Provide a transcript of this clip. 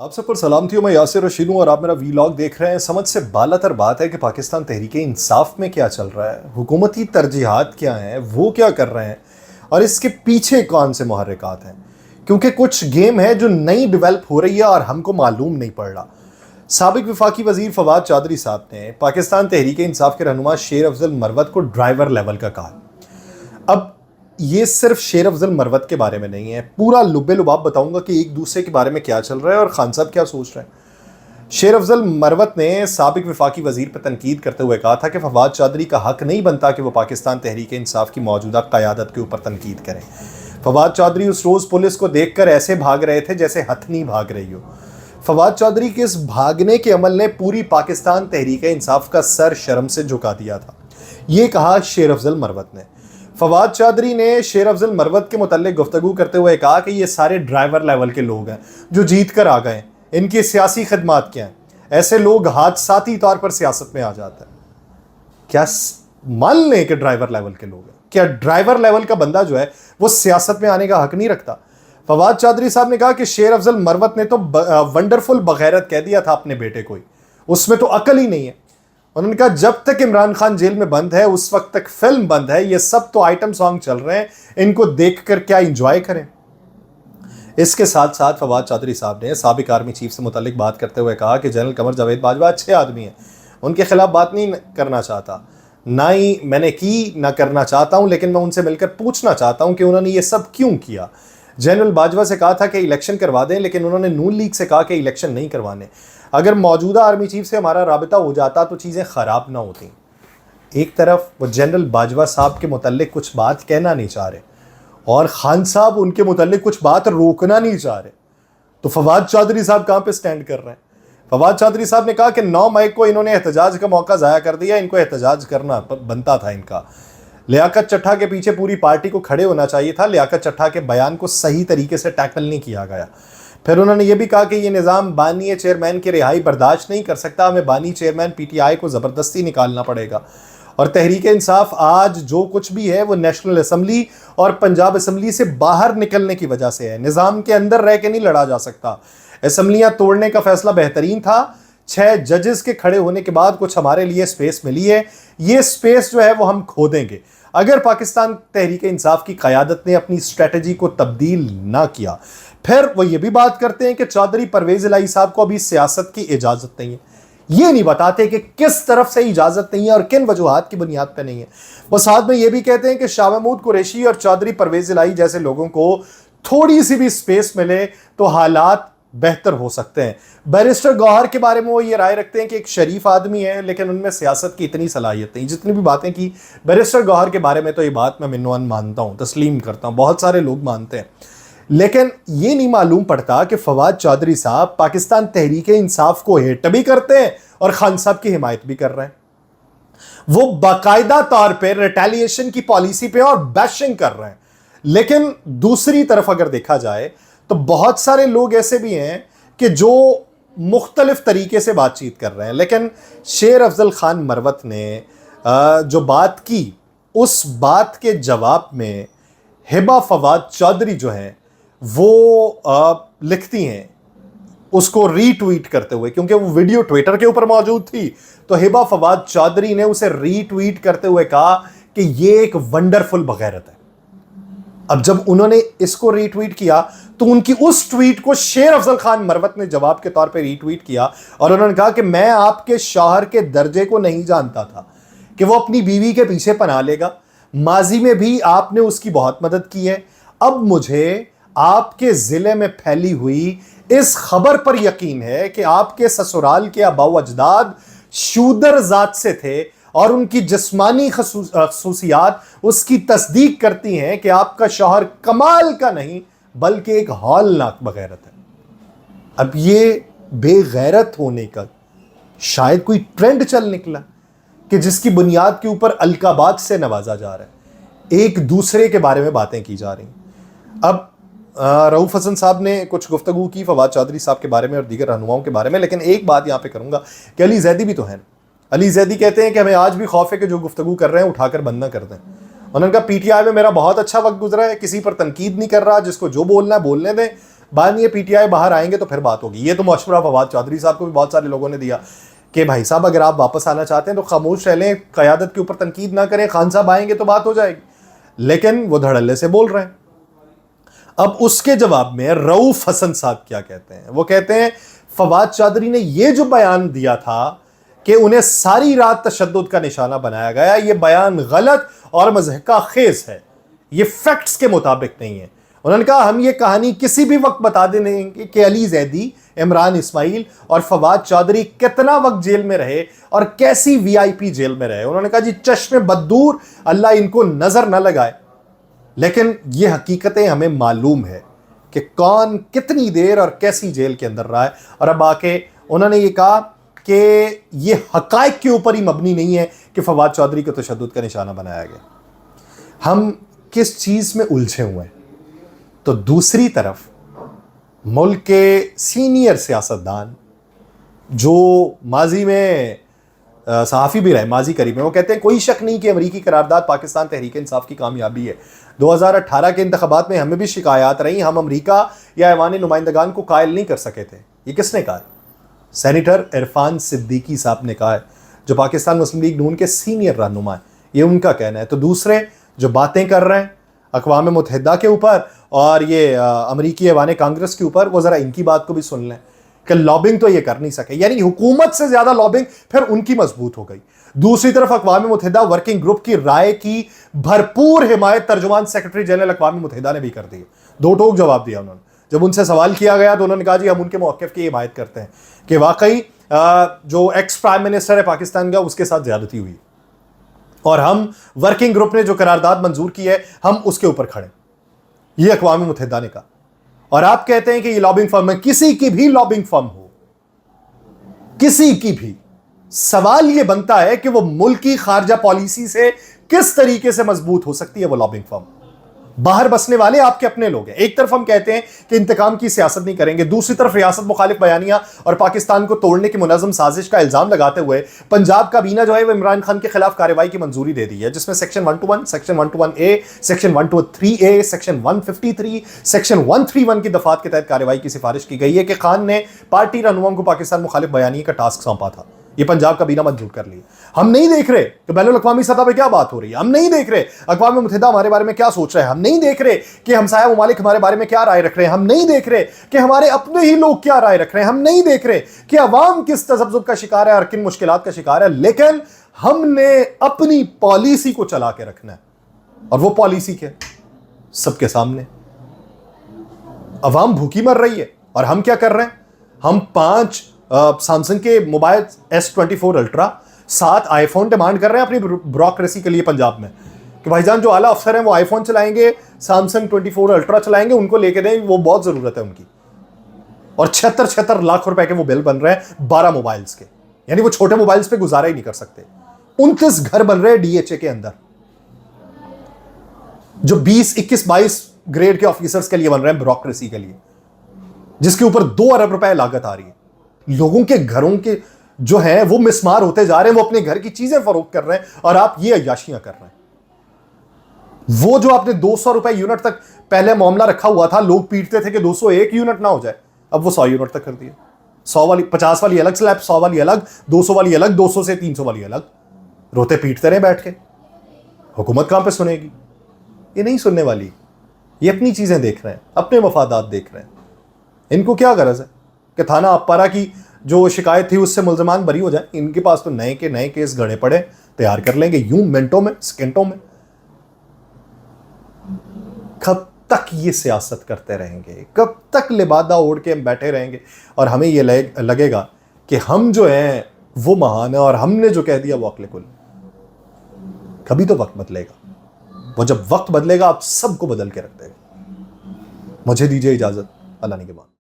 आप सब पर सलाम थी। मैं यासिर रशीद हूँ और आप मेरा वीलॉग देख रहे हैं। समझ से बालातर बात है कि पाकिस्तान तहरीक इंसाफ में क्या चल रहा है, हुकूमती तरजीहात क्या हैं, वो क्या कर रहे हैं और इसके पीछे कौन से मुहर्रिकात हैं। क्योंकि कुछ गेम है जो नई डेवलप हो रही है और हमको मालूम नहीं पड़ रहा। साबिक वफाकी वजीर फवाद चौधरी साहब ने पाकिस्तान तहरीक इंसाफ के रहनुमा शेर अफजल मरवत को ड्राइवर लेवल का कहा। अब ये सिर्फ शेर अफजल मरवत के बारे में नहीं है, पूरा लुब्बे लुबाब बताऊंगा कि एक दूसरे के बारे में क्या चल रहा है और खान साहब क्या सोच रहे हैं। शेर अफजल मरवत ने साबिक वफाकी वजीर पर तनकीद करते हुए कहा था कि फवाद चौधरी का हक नहीं बनता कि वो पाकिस्तान तहरीक इंसाफ की मौजूदा क़यादत के ऊपर तनकीद करें। फवाद चौधरी उस रोज़ पुलिस को देख कर ऐसे भाग रहे थे जैसे हथनी भाग रही हो। फवाद चौधरी के इस भागने के अमल ने पूरी पाकिस्तान तहरीक इंसाफ का सर शर्म से झुका दिया था। ये कहा शेर अफजल मरवत ने। फवाद चौधरी ने शेर अफजल मरवत के मुतल्लिक गुफ्तगू करते हुए कहा कि ये सारे ड्राइवर लेवल के लोग हैं जो जीत कर आ गए, इनकी सियासी खदमात क्या हैं। ऐसे लोग हादसाती तौर पर सियासत में आ जाते हैं। क्या मान लें कि ड्राइवर लेवल के लोग हैं? क्या ड्राइवर लेवल का बंदा जो है वो सियासत में आने का हक नहीं रखता? फवाद चौधरी साहब ने कहा कि शेर अफजल मरवत ने तो वंडरफुल बगैरत कह दिया था अपने बेटे को ही, उसमें तो अकल ही नहीं है। उन्होंने कहा जब तक इमरान खान जेल में बंद है उस वक्त तक फिल्म बंद है, ये सब तो आइटम सॉन्ग चल रहे हैं, इनको देखकर क्या इंजॉय करें। इसके साथ साथ फवाद चौधरी साहब ने साबिक आर्मी चीफ से मुतालिक बात करते हुए कहा कि जनरल कमर जावेद बाजवा अच्छे आदमी हैं, उनके खिलाफ बात नहीं करना चाहता, ना ही मैंने की ना करना चाहता हूं, लेकिन मैं उनसे मिलकर पूछना चाहता हूं कि उन्होंने ये सब क्यों किया। जनरल बाजवा से कहा था कि इलेक्शन करवा दें, लेकिन उन्होंने नून लीग से कहा कि इलेक्शन नहीं करवाने। अगर मौजूदा आर्मी चीफ से हमारा राबिता हो जाता तो चीज़ें ख़राब ना होती। एक तरफ वो जनरल बाजवा साहब के मुतल्लिक कुछ बात कहना नहीं चाह रहे और खान साहब उनके मुतल्लिक कुछ बात रोकना नहीं चाह रहे, तो फवाद चौधरी साहब कहाँ पे स्टैंड कर रहे हैं? फवाद चौधरी साहब ने कहा कि 9 मई को इन्होंने एहतजाज का मौका ज़ाया कर दिया, इनको एहतजाज करना बनता था इनका। लियाकत चट्टा के पीछे पूरी पार्टी को खड़े होना चाहिए था, लियाकत चट्टा के बयान को सही तरीके से टैकल नहीं किया गया। फिर उन्होंने ये भी कहा कि ये निज़ाम बानी चेयरमैन की रिहाई बर्दाश्त नहीं कर सकता, हमें बानी चेयरमैन पीटीआई को ज़बरदस्ती निकालना पड़ेगा। और तहरीक इंसाफ आज जो कुछ भी है वो नेशनल असम्बली और पंजाब असम्बली से बाहर निकलने की वजह से है, निज़ाम के अंदर रह के नहीं लड़ा जा सकता। असम्बलियाँ तोड़ने का फैसला बेहतरीन था, 6 जजेस के खड़े होने के बाद कुछ हमारे लिए स्पेस मिली है, ये स्पेस जो है वो हम खो देंगे अगर पाकिस्तान तहरीक इंसाफ की क़यादत ने अपनी स्ट्रेटजी को तब्दील ना किया। फिर वो ये भी बात करते हैं कि चौधरी परवेज इलाही साहब को अभी सियासत की इजाज़त नहीं है। ये नहीं बताते कि किस तरफ से इजाज़त नहीं है और किन वजूहात की बुनियाद पर नहीं है। वो साथ में ये भी कहते हैं कि शाह महमूद कुरैशी और चौधरी परवेज इलाही जैसे लोगों को थोड़ी सी भी स्पेस मिले तो हालात बेहतर हो सकते हैं। बैरिस्टर गौहर के बारे में वो ये राय रखते हैं कि एक शरीफ आदमी है लेकिन उनमें सियासत की इतनी सलाहियत नहीं। जितनी भी बातें की बैरिस्टर गौहर के बारे में तो ये बात मैं मिन्नवन मानता हूँ, तस्लीम करता हूँ, बहुत सारे लोग मानते हैं, लेकिन ये नहीं मालूम पड़ता कि फवाद चौधरी साहब पाकिस्तान तहरीक इंसाफ को हिट भी करते हैं और खान साहब की हिमायत भी कर रहे हैं। वो बाकायदा तौर पर रिटेलिएशन की पॉलिसी पे और बैशिंग कर रहे हैं। लेकिन दूसरी तरफ अगर देखा जाए तो बहुत सारे लोग ऐसे भी हैं कि जो मुख्तलिफ तरीके से बातचीत कर रहे हैं। लेकिन शेर अफजल खान मरवत ने जो बात की उस बात के जवाब में हिबा फवाद चौधरी जो हैं वो लिखती हैं उसको रीट्वीट करते हुए, क्योंकि वो वीडियो ट्विटर के ऊपर मौजूद थी, तो हिबा फवाद चौधरी ने उसे रीट्वीट करते हुए कहा कि ये एक वंडरफुल बगैरत है। अब जब उन्होंने इसको रीट्वीट किया तो उनकी उस ट्वीट को शेर अफजल खान मरवत ने जवाब के तौर पे रीट्वीट किया और उन्होंने कहा कि मैं आपके शौहर के दर्जे को नहीं जानता था कि वो अपनी बीवी के पीछे पनाह लेगा। माजी में भी आपने उसकी बहुत मदद की है। अब मुझे आपके ज़िले में फैली हुई इस खबर पर यकीन है कि आपके ससुराल के आबाओ अजदाद शूदर जात से थे और उनकी जिस्मानी खसूसियात उसकी तस्दीक करती हैं कि आपका शौहर कमाल का नहीं बल्कि एक हौलनाक बगैरत है। अब ये बेगैरत होने का शायद कोई ट्रेंड चल निकला कि जिसकी बुनियाद के ऊपर अलकाबात से नवाजा जा रहा है, एक दूसरे के बारे में बातें की जा रही। अब रऊफ हसन साहब ने कुछ गुफ्तगू की फवाद चौधरी साहब के बारे में और दीगर रहनुमाओं के बारे में, लेकिन एक बात यहाँ पे करूँगा कि अली जैदी भी तो है। अली जैदी कहते हैं कि हमें आज भी खौफ है कि जो गुफ्तगू कर रहे हैं उठाकर बंद ना कर दें। उन्होंने कहा पीटीआई में मेरा बहुत अच्छा वक्त गुजरा है, किसी पर तनकीद नहीं कर रहा, जिसको जो बोलना है बोलने दें, बाद में ये पीटीआई बाहर आएंगे तो फिर बात होगी। ये तो मशवरा फवाद चौधरी साहब को भी बहुत सारे लोगों ने दिया कि भाई साहब अगर आप वापस आना चाहते हैं तो खामोश रह लें, क़यादत के ऊपर तनकीद ना करें, खान साहब आएंगे तो बात हो जाएगी। लेकिन वो धड़ल्ले से बोल रहे हैं। अब उसके जवाब में रऊफ हसन साहब क्या कहते हैं? वो कहते हैं फवाद चौधरी ने ये जो बयान दिया था कि उन्हें सारी रात तशद्दुद का निशाना बनाया गया, ये बयान गलत और मज़हका खेज है, ये फैक्ट्स के मुताबिक नहीं है। उन्होंने कहा हम ये कहानी किसी भी वक्त बता देंगे कि अली जैदी, इमरान इस्माइल और फवाद चौधरी कितना वक्त जेल में रहे और कैसी वीआईपी जेल में रहे। उन्होंने कहा जी चश्मे बदूर, अल्लाह इनको नजर न लगाए, लेकिन ये हकीकतें हमें मालूम है कि कौन कितनी देर और कैसी जेल के अंदर रहा है। और अब आके उन्होंने ये कहा कि ये हकायक के ऊपर ही मबनी नहीं है कि फवाद चौधरी को तशद्दुद का निशाना बनाया गया। हम किस चीज़ में उलझे हुए हैं? तो दूसरी तरफ मुल्क के सीनियर सियासतदान जो माजी में सहाफ़ी भी रहे, माजी करीब में, वो कहते हैं कोई शक नहीं कि अमरीकी करारदाद पाकिस्तान तहरीक इंसाफ की कामयाबी है। 2018 के इंतखाबात में हमें भी शिकायत रही, हम अमरीका या ऐवान नुमाइंदगान को कायल नहीं कर सके थे। ये किसने कहा है? सेनेटर इरफान सिद्दीकी साहब ने कहा है, जो पाकिस्तान मुस्लिम लीग नून के सीनियर रहनुमा है। ये उनका कहना है। तो दूसरे जो बातें कर रहे हैं अक़वाम मुत्तहिदा के ऊपर और ये अमरीकी ऐवान कांग्रेस के ऊपर, वो ज़रा इनकी बात को भी सुन लें कि लॉबिंग तो ये कर नहीं सके, यानी हुकूमत से ज़्यादा लॉबिंग फिर उनकी मजबूत हो गई। दूसरी तरफ अक़वाम मुत्तहिदा वर्किंग ग्रुप की राय की भरपूर हिमायत तर्जुमान सेक्रेटरी जनरल अक़वाम मुत्तहिदा ने भी कर दी। दो टोक जवाब दिया उन्होंने। जब उनसे सवाल किया गया तो उन्होंने कहा जी हम उनके मौक़िफ़ की हिमायत करते हैं कि वाकई जो एक्स प्राइम मिनिस्टर है पाकिस्तान का, उसके साथ ज़्यादती हुई और हम वर्किंग ग्रुप ने जो करारदाद मंजूर की है हम उसके ऊपर खड़े। ये अक़वाम मुत्तहिदा ने कहा। और आप कहते हैं कि ये लॉबिंग फर्म है। किसी की भी लॉबिंग फर्म हो, किसी की भी, सवाल ये बनता है कि वो मुल्क की खारजा पॉलिसी से किस तरीके से मजबूत हो सकती है वो लॉबिंग फर्म। बाहर बसने वाले आपके अपने लोग हैं। एक तरफ हम कहते हैं कि इंतकाम की सियासत नहीं करेंगे, दूसरी तरफ रियासत मुखालिफ बयानियां और पाकिस्तान को तोड़ने की मुनज़्ज़म साजिश का इल्जाम लगाते हुए पंजाब काबीना जो है वो इमरान खान के खिलाफ कार्रवाई की मंजूरी दे दी है, जिसमें section 121, section 121A, section 123A, section 153, section 131 की दफात के तहत कार्रवाई की सिफारिश की गई है कि खान ने पार्टी रहनुमाओं को पाकिस्तान मुखालिफ बयानी का टास्क सौंपा था। ये पंजाब काबीना मंजूर कर ली। हम नहीं देख रहे कि बैनुल अक़वामी सतह पे क्या बात हो रही है, हम नहीं देख रहे अक़वाम मुत्तहिदा हमारे बारे में क्या सोच रहे हैं, हम नहीं देख रहे कि हमसाया ममालिक हमारे बारे में क्या राय रख रहे हैं, हम नहीं देख रहे कि हमारे अपने ही लोग क्या राय रख रहे हैं, हम नहीं देख रहे कि अवाम किस तज़ब्ज़ुब का शिकार है और किन मुश्किलात का शिकार है। लेकिन हमने अपनी पॉलिसी को चला के रखना है और वो पॉलिसी क्या सबके सामने। अवाम भूखी मर रही है और हम क्या कर रहे हैं? हम 5 सैमसंग के mobile S24 ultra, 7 iPhone demand कर रहे हैं अपनी ब्यूरोक्रेसी के लिए पंजाब में कि भाईजान जो आला अफसर हैं वो आईफोन चलाएंगे, सैमसंग 24 अल्ट्रा चलाएंगे, उनको लेके दें, वो बहुत ज़रूरत है उनकी। और 76 लाख रुपए के वो बिल बन रहे हैं 12 मोबाइल्स के, यानी वो छोटे मोबाइल्स पे गुजारा ही नहीं कर सकते। 29 घर बन रहे हैं DHA के अंदर जो 20, 21, 22 ग्रेड के ऑफिसर्स के लिए बन रहे हैं ब्यूरोक्रेसी के लिए, जिसके ऊपर 2 अरब रुपए लागत आ रही है। लोगों के घरों के जो है वो मिसमार होते जा रहे हैं, वो अपने घर की चीजें फरोख्त कर रहे हैं और आप ये अय्याशियां कर रहे हैं। वो जो आपने 200 रुपए यूनिट तक पहले मामला रखा हुआ था, लोग पीटते थे कि 201 यूनिट ना हो जाए, अब वो 100 यूनिट तक कर दिया। 100 वाली, 50 वाली अलग स्लैब, 100 वाली अलग, 200 वाली अलग, 200 से 300 वाली अलग। रोते पीटते रहे बैठ के, हुकूमत कहां पे सुनेगी? ये नहीं सुनने वाली। ये अपनी चीजें देख रहे हैं, अपने मफादात देख रहे हैं। इनको क्या गरज है कि थाना अपारा की जो शिकायत थी उससे मुल्ज़मान बरी हो जाए? इनके पास तो नए के नए केस गड़े पड़े, तैयार कर लेंगे यूं मिनटों में, सेकंडों में। कब तक ये सियासत करते रहेंगे? कब तक लिबादा ओढ़ के हम बैठे रहेंगे और हमें ये लगेगा कि हम जो हैं वो महान है और हमने जो कह दिया वो अक्ल कुल? कभी तो वक्त बदलेगा। वो जब वक्त बदलेगा आप सबको बदल के रख देगा। मुझे दीजिए इजाजत, अल्लाह ने के बाद।